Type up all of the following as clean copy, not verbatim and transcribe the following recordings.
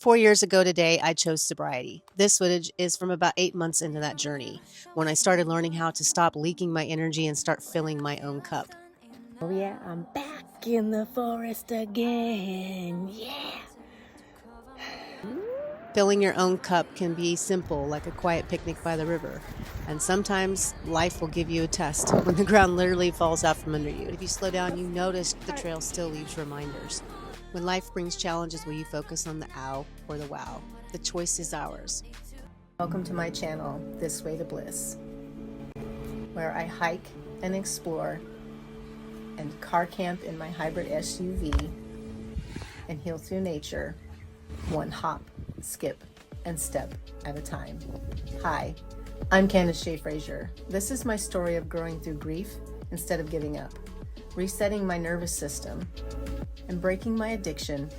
4 years ago today, I chose sobriety. This footage is from about 8 months into that journey, when I started learning how to stop leaking my energy and start filling my own cup. Oh yeah, I'm back in the forest again, yeah! Filling your own cup can be simple, like a quiet picnic by the river. And sometimes life will give you a test when the ground literally falls out from under you. If you slow down, you notice the trail still leaves reminders. When life brings challenges, will you focus on the ow or the wow? The choice is ours. Welcome to my channel, This Way to Bliss, where I hike and explore and car camp in my hybrid SUV and heal through nature, one hop, skip, and step at a time. Hi, I'm Candace J. Frazier. This is my story of growing through grief instead of giving up, resetting my nervous system, and breaking my addiction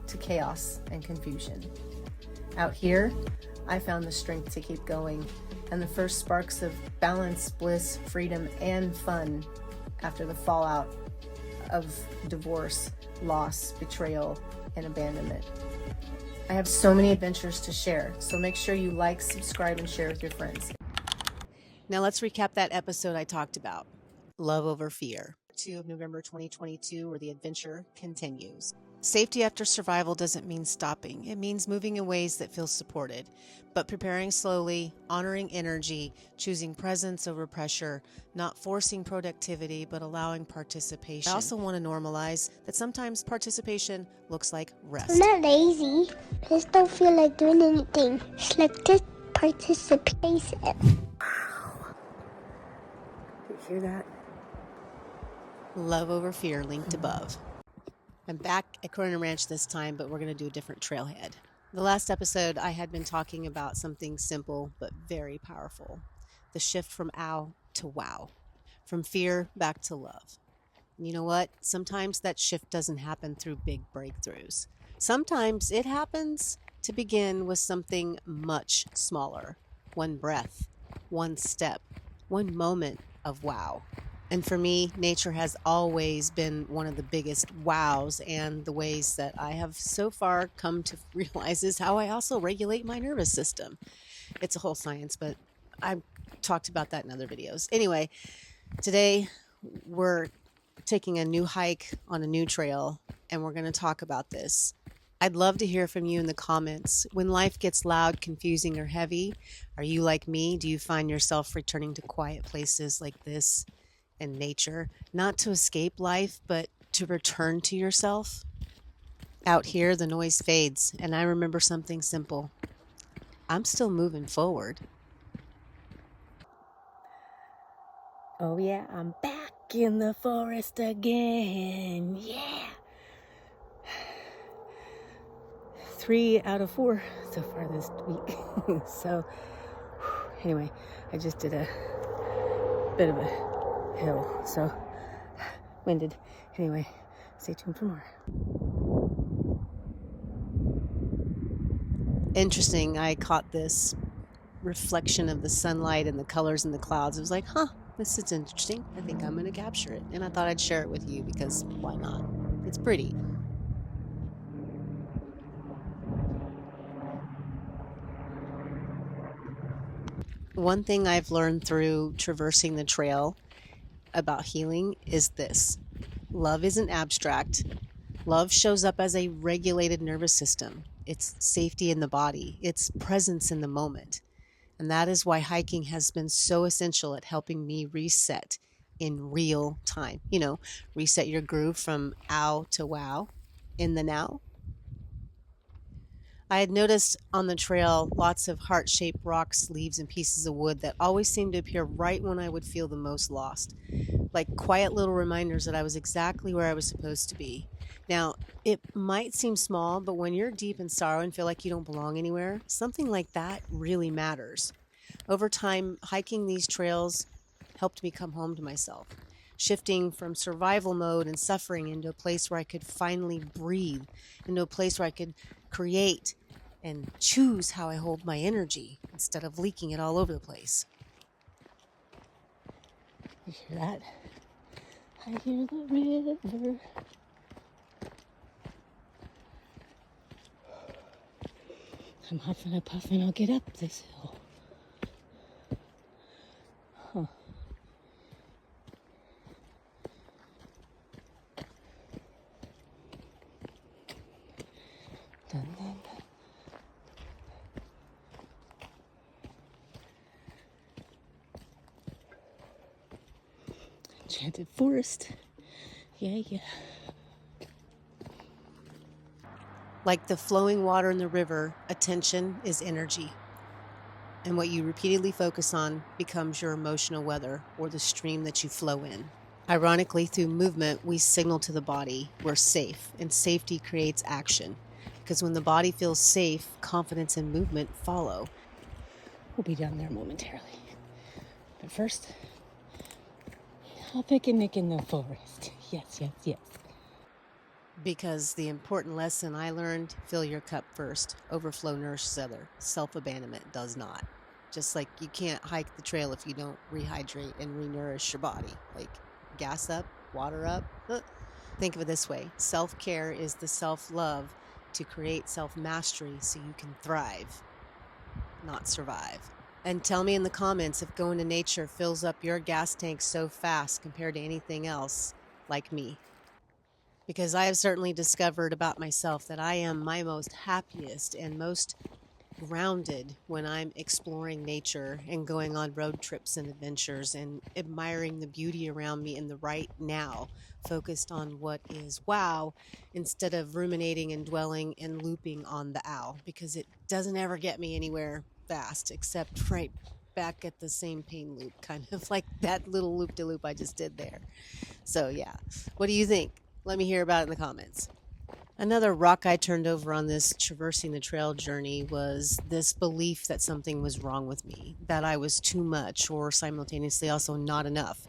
to chaos and confusion. Out here, I found the strength to keep going and the first sparks of balance, bliss, freedom, and fun after the fallout of divorce, loss, betrayal, and abandonment. I have so many adventures to share, so make sure you like, subscribe, and share with your friends. Now let's recap that episode I talked about, Love Over Fear. 2 of November 2022, where the adventure continues. Safety after survival doesn't mean stopping. It means moving in ways that feel supported, but preparing slowly, honoring energy, choosing presence over pressure, not forcing productivity, but allowing participation. I also want to normalize that sometimes participation looks like rest. I'm not lazy. I just don't feel like doing anything. It's like just participation. Did you hear that? Love Over Fear, linked above. I'm back at Cronan Ranch this time, but we're going to do a different trailhead. The last episode, I had been talking about something simple but very powerful. The shift from ow to wow. From fear back to love. And you know what? Sometimes that shift doesn't happen through big breakthroughs. Sometimes it happens to begin with something much smaller. One breath, one step, one moment of wow. And for me, nature has always been one of the biggest wows, and the ways that I have so far come to realize is how I also regulate my nervous system. It's a whole science, but I've talked about that in other videos. Anyway, today we're taking a new hike on a new trail, and we're going to talk about this. I'd love to hear from you in the comments. When life gets loud, confusing, or heavy, are you like me? Do you find yourself returning to quiet places like this? And nature, not to escape life, but to return to yourself? Out here, the noise fades, and I remember something simple. I'm still moving forward. Oh yeah, I'm back in the forest again, yeah! 3 out of 4 so far this week. So, anyway, I just did a bit of a hill, so winded. Anyway, stay tuned for more. Interesting, I caught this reflection of the sunlight and the colors in the clouds. I was like, this is interesting. I think I'm going to capture it. And I thought I'd share it with you because why not? It's pretty. One thing I've learned through traversing the trail about healing is this. Love isn't abstract. Love shows up as a regulated nervous system. It's safety in the body. It's presence in the moment. And that is why hiking has been so essential at helping me reset in real time. You know, reset your groove from ow to wow in the now. I had noticed on the trail lots of heart-shaped rocks, leaves, and pieces of wood that always seemed to appear right when I would feel the most lost. Like quiet little reminders that I was exactly where I was supposed to be. Now, it might seem small, but when you're deep in sorrow and feel like you don't belong anywhere, something like that really matters. Over time, hiking these trails helped me come home to myself, shifting from survival mode and suffering into a place where I could finally breathe, into a place where I could create and choose how I hold my energy instead of leaking it all over the place. You hear that? I hear the river. I'm huffing and puffing. I'll get up this hill. Huh. Dun, dun, dun. Enchanted forest. Yeah, yeah. Like the flowing water in the river, attention is energy. And what you repeatedly focus on becomes your emotional weather or the stream that you flow in. Ironically, through movement, we signal to the body we're safe, and safety creates action. Because when the body feels safe, confidence and movement follow. We'll be down there momentarily. But first, I'll picnic in the forest. Yes, yes, yes. Because the important lesson I learned, fill your cup first. Overflow nourishes other. Self-abandonment does not. Just like you can't hike the trail if you don't rehydrate and renourish your body. Like gas up, water up. Think of it this way. Self-care is the self-love to create self-mastery so you can thrive, not survive. And tell me in the comments if going to nature fills up your gas tank so fast compared to anything else like me. Because I have certainly discovered about myself that I am my most happiest and most grounded when I'm exploring nature and going on road trips and adventures and admiring the beauty around me in the right now, focused on what is wow, instead of ruminating and dwelling and looping on the ow, because it doesn't ever get me anywhere fast except right back at the same pain loop, kind of like that little loop-de-loop I just did there. So yeah, what do you think? Let me hear about it in the comments. Another rock I turned over on this traversing the trail journey was this belief that something was wrong with me, that I was too much or simultaneously also not enough.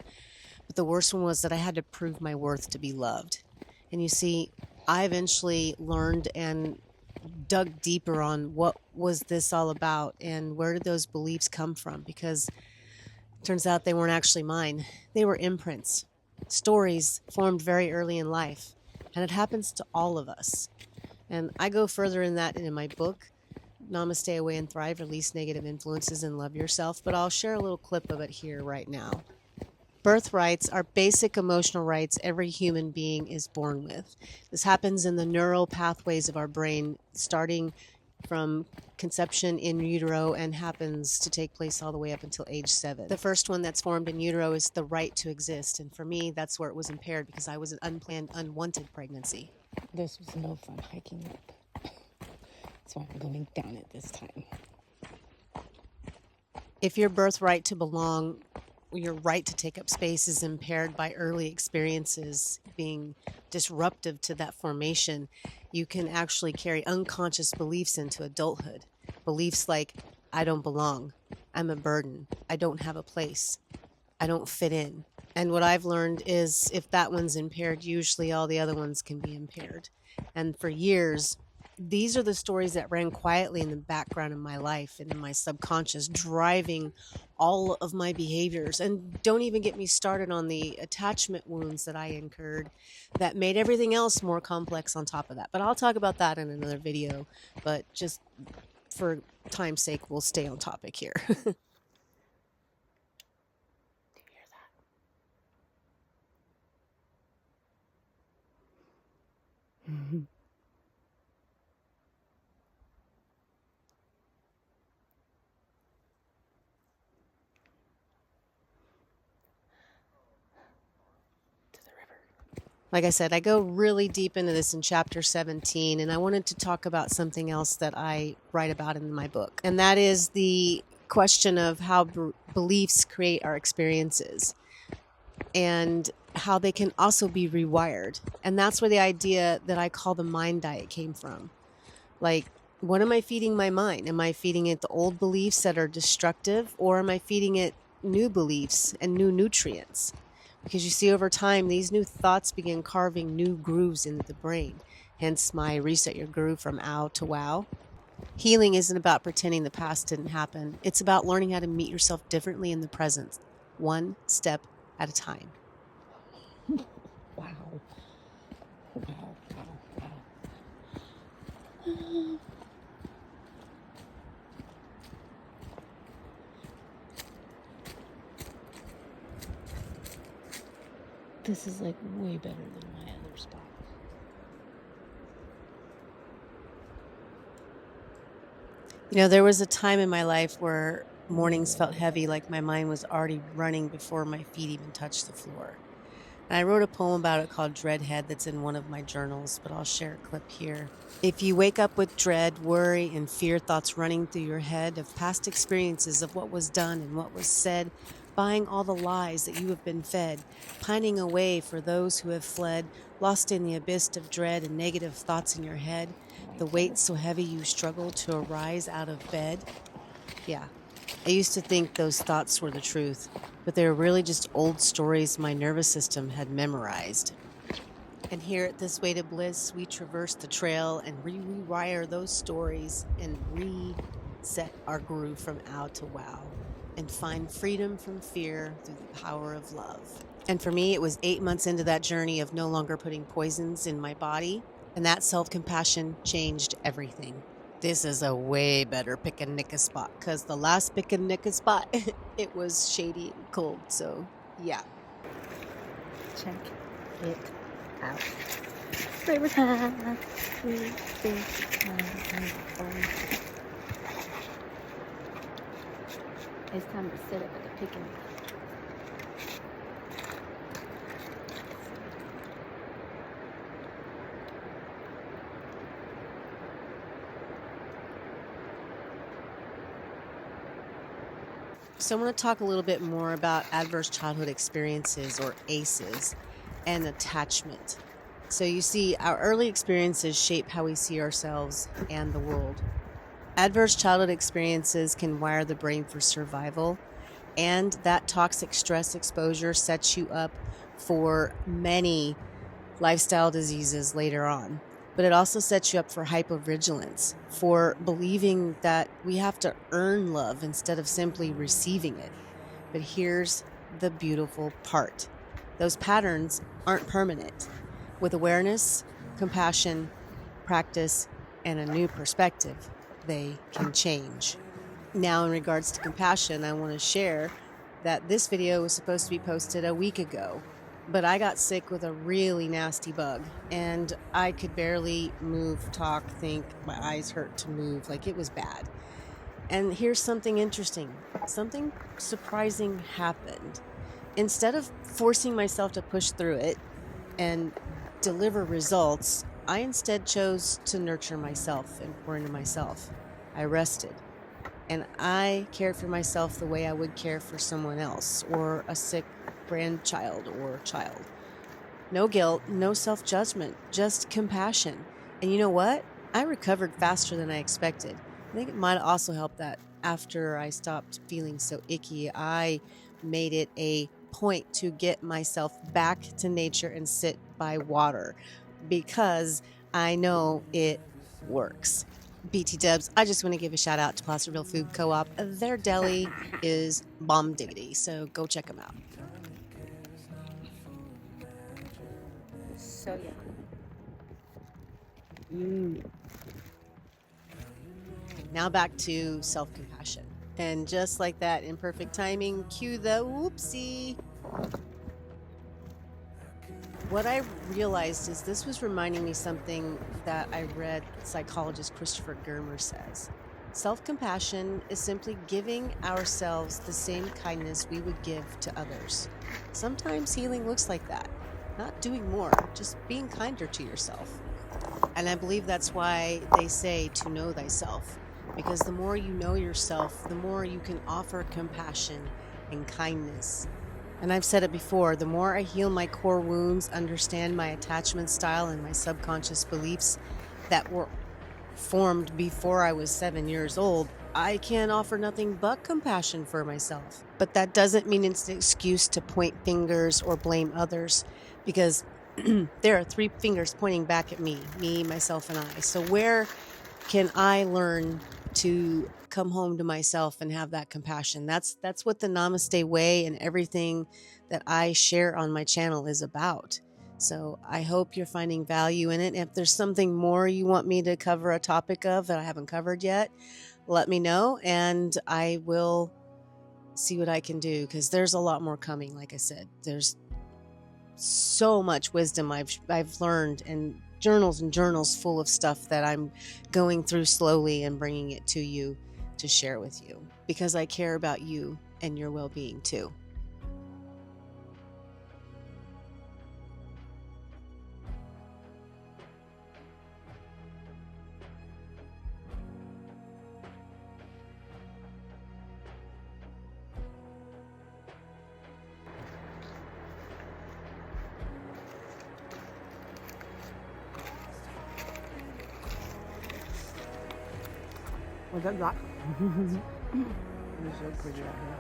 But the worst one was that I had to prove my worth to be loved. And you see, I eventually learned and dug deeper on what was this all about and where did those beliefs come from, because it turns out they weren't actually mine. They were imprints. Stories formed very early in life, and it happens to all of us. And I go further in that in my book, Namaste, Away and Thrive, Release Negative Influences and Love Yourself, but I'll share a little clip of it here right now. Birthrights are basic emotional rights every human being is born with. This happens in the neural pathways of our brain, starting from conception in utero and happens to take place all the way up until age 7. The first one that's formed in utero is the right to exist. And for me, that's where it was impaired because I was an unplanned, unwanted pregnancy. This was no fun hiking up. That's why I'm going down it this time. If your birthright to belong, your right to take up space is impaired by early experiences being disruptive to that formation, you can actually carry unconscious beliefs into adulthood. Beliefs like, I don't belong, I'm a burden, I don't have a place, I don't fit in. And what I've learned is if that one's impaired, usually all the other ones can be impaired. And for years, these are the stories that ran quietly in the background of my life and in my subconscious, driving all of my behaviors. And don't even get me started on the attachment wounds that I incurred that made everything else more complex on top of that. But I'll talk about that in another video. But just for time's sake, we'll stay on topic here. Do you hear that? Mm-hmm. Like I said, I go really deep into this in chapter 17, and I wanted to talk about something else that I write about in my book. And that is the question of how beliefs create our experiences and how they can also be rewired. And that's where the idea that I call the mind diet came from. Like, what am I feeding my mind? Am I feeding it the old beliefs that are destructive, or am I feeding it new beliefs and new nutrients? Because you see, over time, these new thoughts begin carving new grooves into the brain. Hence my reset your groove from ow to wow. Healing isn't about pretending the past didn't happen. It's about learning how to meet yourself differently in the present, one step at a time. Wow. Wow, wow, wow. This is like way better than my other spot. You know, there was a time in my life where mornings felt heavy, like my mind was already running before my feet even touched the floor. And I wrote a poem about it called Dreadhead that's in one of my journals, but I'll share a clip here. If you wake up with dread, worry, and fear thoughts running through your head of past experiences of what was done and what was said, buying all the lies that you have been fed, pining away for those who have fled, lost in the abyss of dread and negative thoughts in your head, the weight so heavy you struggle to arise out of bed. Yeah, I used to think those thoughts were the truth, but they were really just old stories my nervous system had memorized. And here at This Way to Bliss, we traverse the trail and rewire those stories and reset our groove from ow to wow and find freedom from fear through the power of love. And for me, it was 8 months into that journey of no longer putting poisons in my body, and that self-compassion changed everything. This is a way better pick and nick a spot, because the last pick and nick a spot, it was shady and cold, so yeah. Check it out. Flavor time. It's time to set up at the picnic. So I want to talk a little bit more about adverse childhood experiences, or ACEs, and attachment. So you see, our early experiences shape how we see ourselves and the world. Adverse childhood experiences can wire the brain for survival, and that toxic stress exposure sets you up for many lifestyle diseases later on. But it also sets you up for hypervigilance, for believing that we have to earn love instead of simply receiving it. But here's the beautiful part. Those patterns aren't permanent. With awareness, compassion, practice, and a new perspective, they can change. Now, in regards to compassion, I want to share that this video was supposed to be posted a week ago, but I got sick with a really nasty bug, and I could barely move, talk, think. My eyes hurt to move, like it was bad. And here's something interesting. Something surprising happened. Instead of forcing myself to push through it and deliver results, I instead chose to nurture myself and pour into myself. I rested, and I cared for myself the way I would care for someone else, or a sick grandchild or child. No guilt, no self-judgment, just compassion. And you know what? I recovered faster than I expected. I think it might also help that after I stopped feeling so icky, I made it a point to get myself back to nature and sit by water, because I know it works. BT Dubs, I just want to give a shout out to Placerville Food Co-op. Their deli is bomb diggity, so go check them out. So yeah. Now back to self-compassion. And just like that, in perfect timing, cue the whoopsie. What I realized is this was reminding me something that I read psychologist Christopher Germer says. Self-compassion is simply giving ourselves the same kindness we would give to others. Sometimes healing looks like that. Not doing more, just being kinder to yourself. And I believe that's why they say to know thyself, because the more you know yourself, the more you can offer compassion and kindness. And I've said it before, the more I heal my core wounds, understand my attachment style and my subconscious beliefs that were formed before I was 7 years old, I can offer nothing but compassion for myself. But that doesn't mean it's an excuse to point fingers or blame others, because there are 3 fingers pointing back at me, myself, and I. So where can I learn to come home to myself and have that compassion? That's what the Namaste Way and everything that I share on my channel is about. So I hope you're finding value in it. If there's something more you want me to cover a topic of that I haven't covered yet, let me know, and I will see what I can do, because there's a lot more coming. Like I said, there's so much wisdom I've learned, and journals full of stuff that I'm going through slowly and bringing it to you to share with you, because I care about you and your well-being too. Was that that? It's so pretty out here.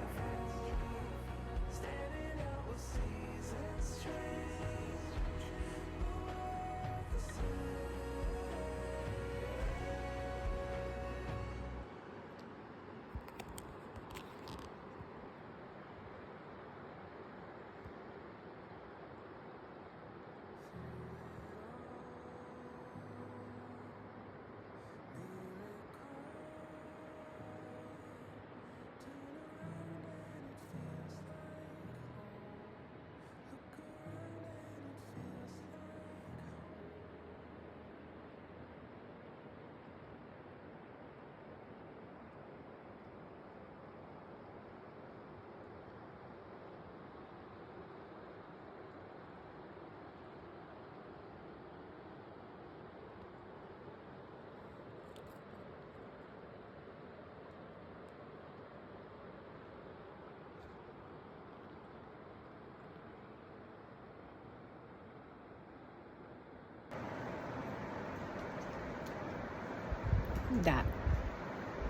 That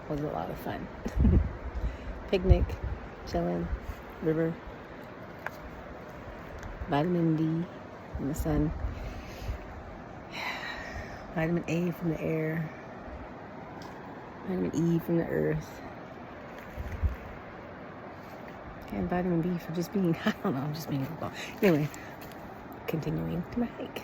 was a lot of fun. Picnic, chilling, river, vitamin D in the sun, vitamin A from the air, vitamin E from the earth, and vitamin B for just being, I don't know, I'm just being a football. Anyway, continuing to my hike.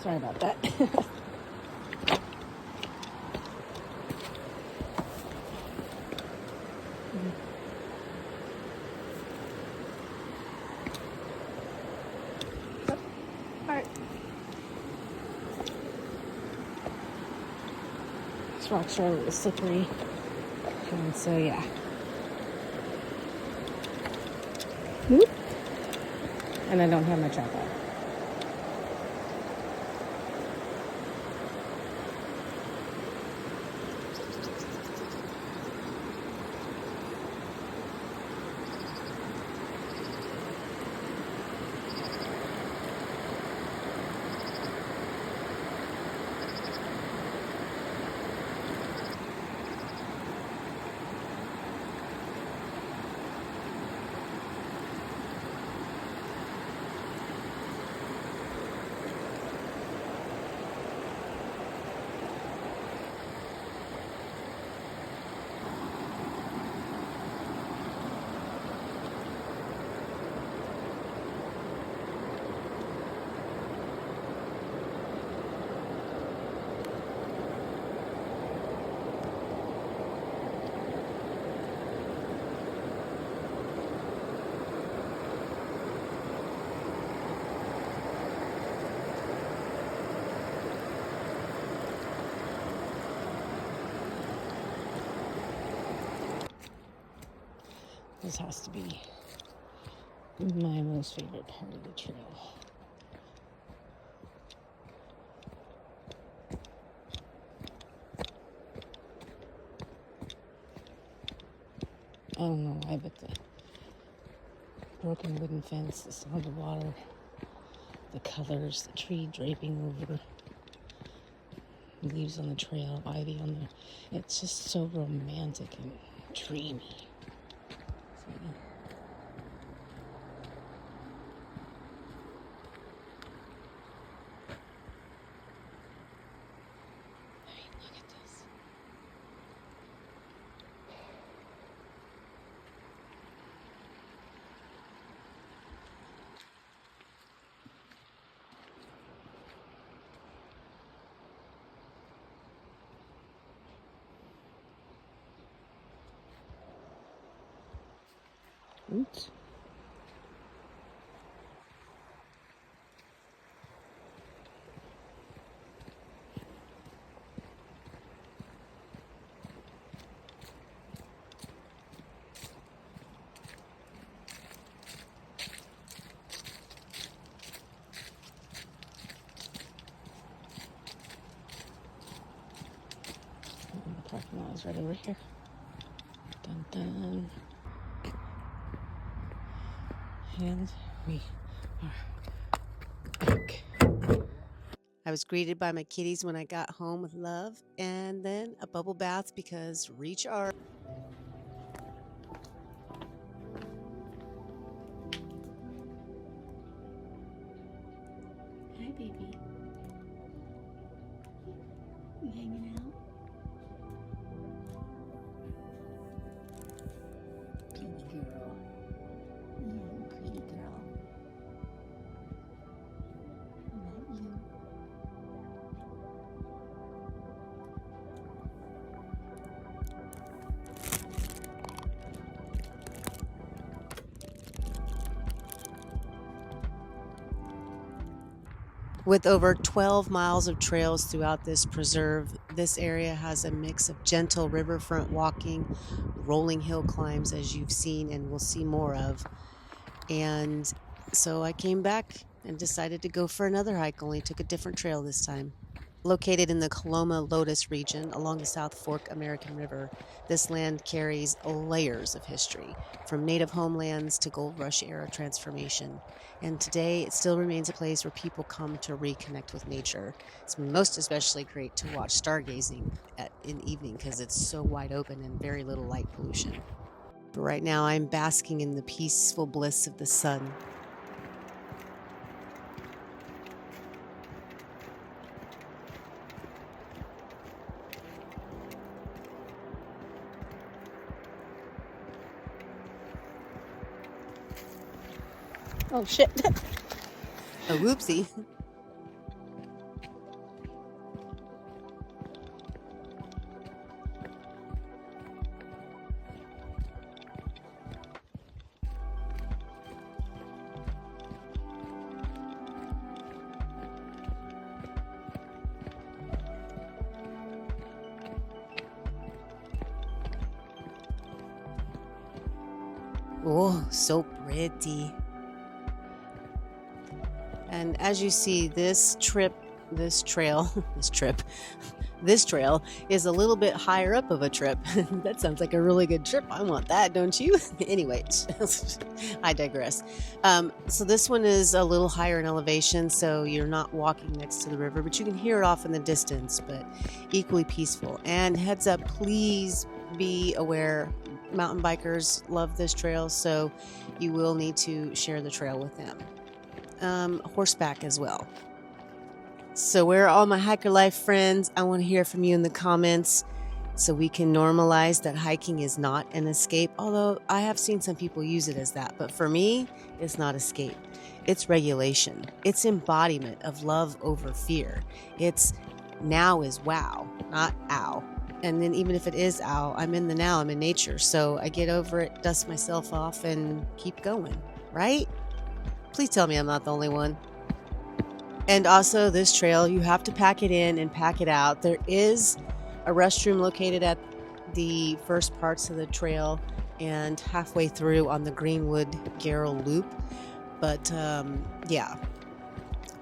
Sorry about that. Alright. This rocks are a little slippery. And so, yeah. Whoop. And I don't have my tripod. This has to be my most favorite part of the trail. I don't know why, but the broken wooden fence is on the water the colors, the tree draping over, leaves on the trail, ivy on the... It's just so romantic and dreamy. See? Look at this. Oops. The parking lot is right over here. Dun dun. And we are back. I was greeted by my kitties when I got home with love, and then a bubble bath because recharge. Hi, baby. You hanging out? Pretty girl. Yeah, pretty girl. I love you. With over 12 miles of trails throughout this preserve, this area has a mix of gentle riverfront walking, rolling hill climbs, as you've seen and will see more of. And so I came back and decided to go for another hike, only took a different trail this time. Located in the Coloma Lotus region along the South Fork American River, this land carries layers of history, from native homelands to gold rush era transformation. And today it still remains a place where people come to reconnect with nature. It's most especially great to watch stargazing in evening because it's so wide open and very little light pollution. But right now I'm basking in the peaceful bliss of the sun. Oh, shit. A whoopsie. Oh, so pretty. And as you see, this trail is a little bit higher up of a trip. That sounds like a really good trip. I want that, don't you? Anyway, I digress. So this one is a little higher in elevation, so you're not walking next to the river, but you can hear it off in the distance, but equally peaceful. And heads up, please be aware, mountain bikers love this trail, so you will need to share the trail with them. Horseback as well. So where are all my hiker life friends? I want to hear from you in the comments so we can normalize that hiking is not an escape, although I have seen some people use it as that. But for me, it's not escape. It's regulation. It's embodiment of love over fear. It's now is wow, not ow. And then even if it is ow, I'm in the now, I'm in nature. So I get over it, dust myself off, and keep going, right? Please tell me I'm not the only one. And also this trail, you have to pack it in and pack it out. There is a restroom located at the first parts of the trail and halfway through on the Greenwood Garrel Loop. But yeah,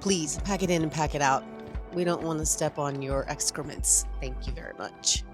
please pack it in and pack it out. We don't want to step on your excrements. Thank you very much.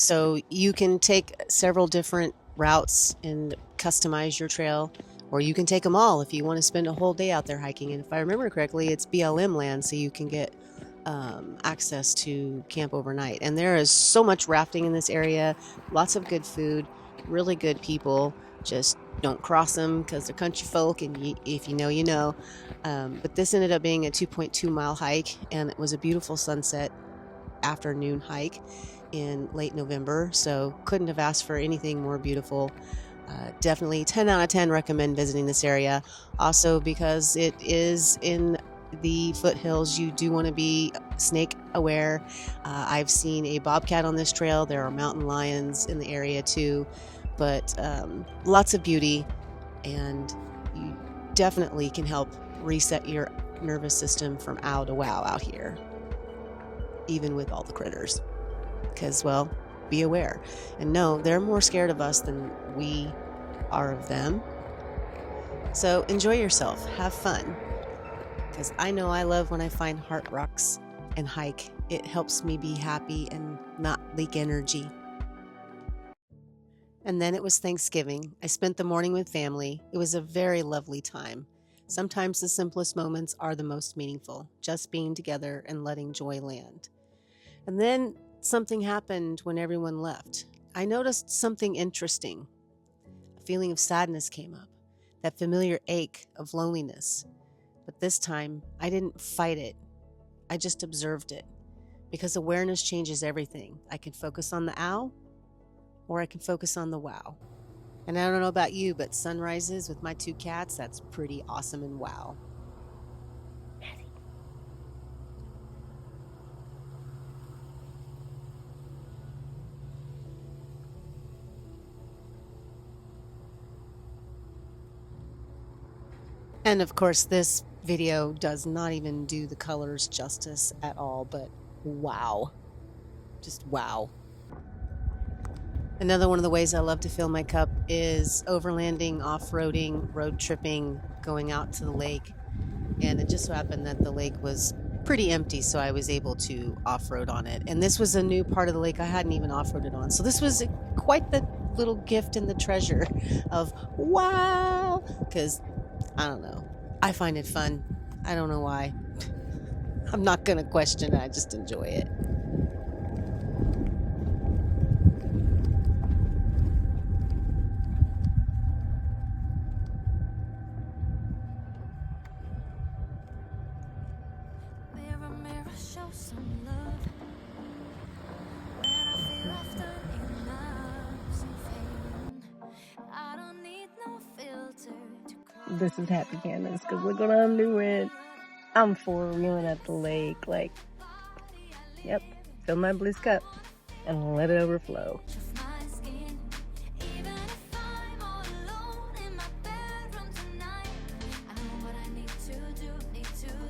So you can take several different routes and customize your trail, or you can take them all if you want to spend a whole day out there hiking. And if I remember correctly, it's BLM land, so you can get access to camp overnight. And there is so much rafting in this area, lots of good food, really good people. Just don't cross them because they're country folk, and if you know, you know. But this ended up being a 2.2-mile hike, and it was a beautiful sunset afternoon hike in late November, so couldn't have asked for anything more beautiful. Definitely 10 out of 10 recommend visiting this area. Also, because it is in the foothills, you do want to be snake aware. I've seen a bobcat on this trail. There are mountain lions in the area too, but lots of beauty, and you definitely can help reset your nervous system from ow to wow out here, even with all the critters. Because, well, be aware. And no, they're more scared of us than we are of them. So enjoy yourself. Have fun. Because I know I love when I find heart rocks and hike. It helps me be happy and not leak energy. And then it was Thanksgiving. I spent the morning with family. It was a very lovely time. Sometimes the simplest moments are the most meaningful, just being together and letting joy land. And then something happened when everyone left. I noticed something interesting. A feeling of sadness came up, that familiar ache of loneliness. But this time, I didn't fight it. I just observed it. Because awareness changes everything. I can focus on the ow, or I can focus on the wow. And I don't know about you, but sunrises with my 2 cats, that's pretty awesome and wow. And of course, this video does not even do the colors justice at all, but wow. Just wow. Another one of the ways I love to fill my cup is overlanding, off-roading, road tripping, going out to the lake. And it just so happened that the lake was pretty empty, so I was able to off-road on it. And this was a new part of the lake I hadn't even off-roaded on. So this was quite the little gift and the treasure of wow, because I don't know. I find it fun. I don't know why. I'm not going to question it. I just enjoy it. Mirror, mirror, show some love. When I feel I've done enough, so fading. I don't need no filter to cry. This is Happy Candace, because look what I'm doing. I'm four-wheeling at the lake, like, yep, fill my bliss cup and let it overflow. Just my skin. Even if I'm all alone in my bedroom tonight, I know what I need to do.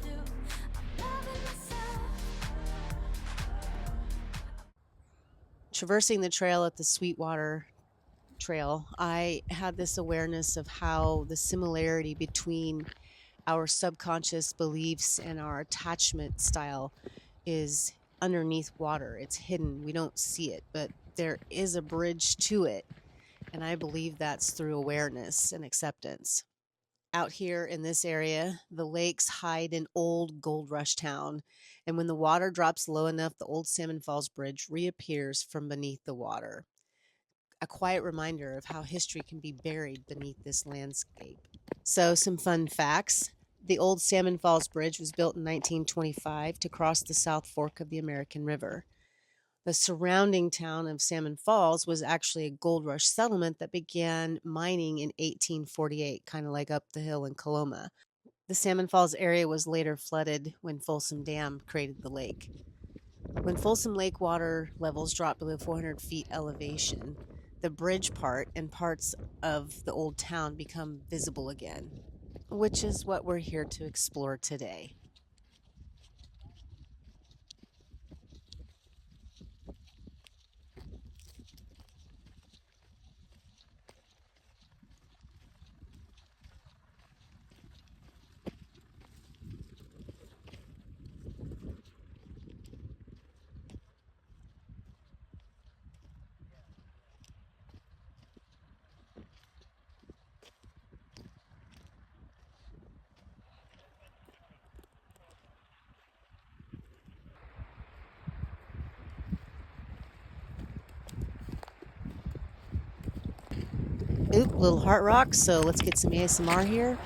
I'm loving myself. Traversing the trail at the Sweetwater Trail, I had this awareness of how the similarity between our subconscious beliefs and our attachment style is underneath water. It's hidden. We don't see it, but there is a bridge to it. And I believe that's through awareness and acceptance. Out here in this area, the lakes hide an old gold rush town. And when the water drops low enough, the old Salmon Falls Bridge reappears from beneath the water. A quiet reminder of how history can be buried beneath this landscape. So, some fun facts. The old Salmon Falls Bridge was built in 1925 to cross the South Fork of the American River. The surrounding town of Salmon Falls was actually a gold rush settlement that began mining in 1848, kind of like up the hill in Coloma. The Salmon Falls area was later flooded when Folsom Dam created the lake. When Folsom Lake water levels dropped below 400 feet elevation, the bridge part and parts of the old town become visible again, which is what we're here to explore today. Oop, little heart rock. So let's get some ASMR here.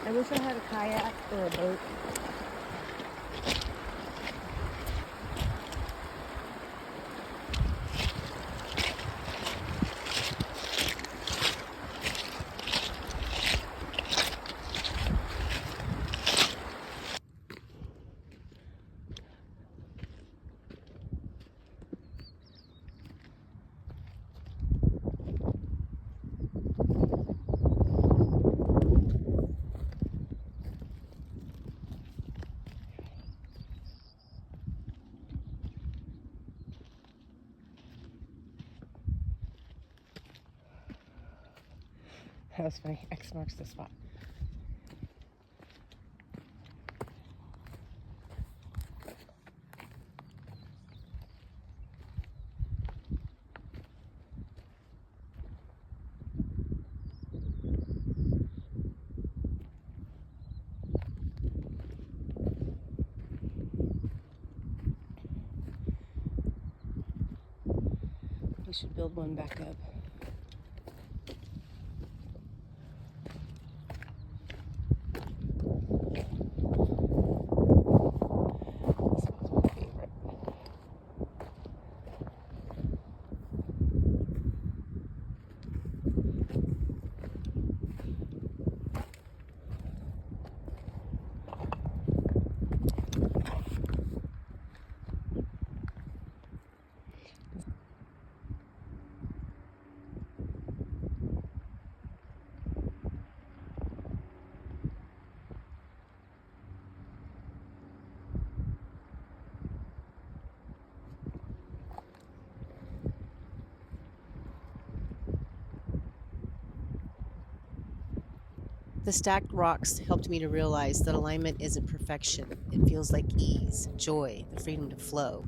I wish I had a kayak or a boat. That was funny. X marks the spot. We should build one back up. The stacked rocks helped me to realize that alignment isn't perfection. It feels like ease, joy, the freedom to flow.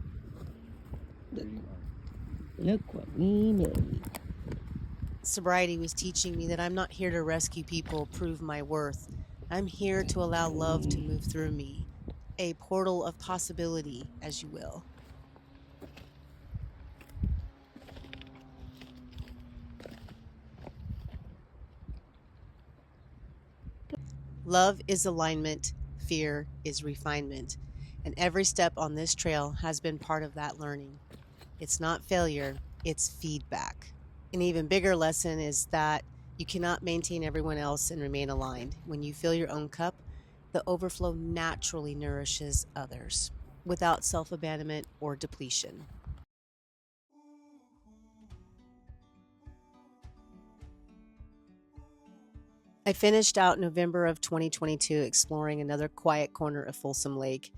Look what we made. Sobriety was teaching me that I'm not here to rescue people, prove my worth. I'm here to allow love to move through me. A portal of possibility, as you will. Love is alignment, fear is refinement, and every step on this trail has been part of that learning. It's not failure, it's feedback. An even bigger lesson is that you cannot maintain everyone else and remain aligned. When you fill your own cup, the overflow naturally nourishes others without self-abandonment or depletion. I finished out November of 2022 exploring another quiet corner of Folsom Lake.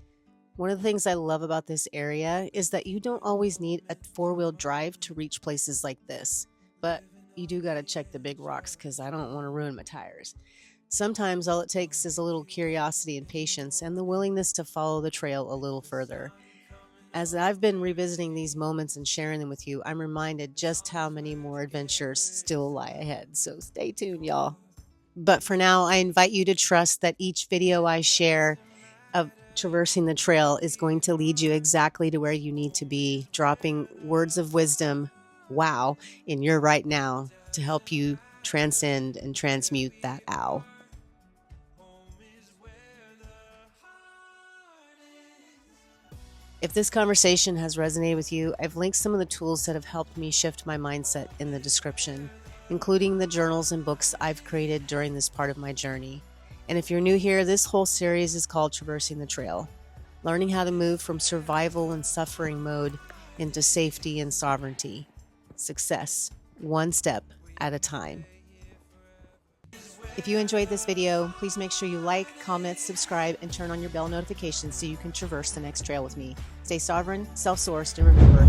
One of the things I love about this area is that you don't always need a four-wheel drive to reach places like this, but you do got to check the big rocks because I don't want to ruin my tires. Sometimes all it takes is a little curiosity and patience and the willingness to follow the trail a little further. As I've been revisiting these moments and sharing them with you, I'm reminded just how many more adventures still lie ahead. So stay tuned, y'all. But for now, I invite you to trust that each video I share of traversing the trail is going to lead you exactly to where you need to be, dropping words of wisdom, wow, in your right now to help you transcend and transmute that ow. If this conversation has resonated with you, I've linked some of the tools that have helped me shift my mindset in the description, including the journals and books I've created during this part of my journey. And if you're new here, this whole series is called Traversing the Trail, learning how to move from survival and suffering mode into safety and sovereignty. Success, one step at a time. If you enjoyed this video, please make sure you like, comment, subscribe, and turn on your bell notifications so you can traverse the next trail with me. Stay sovereign, self-sourced, and remember,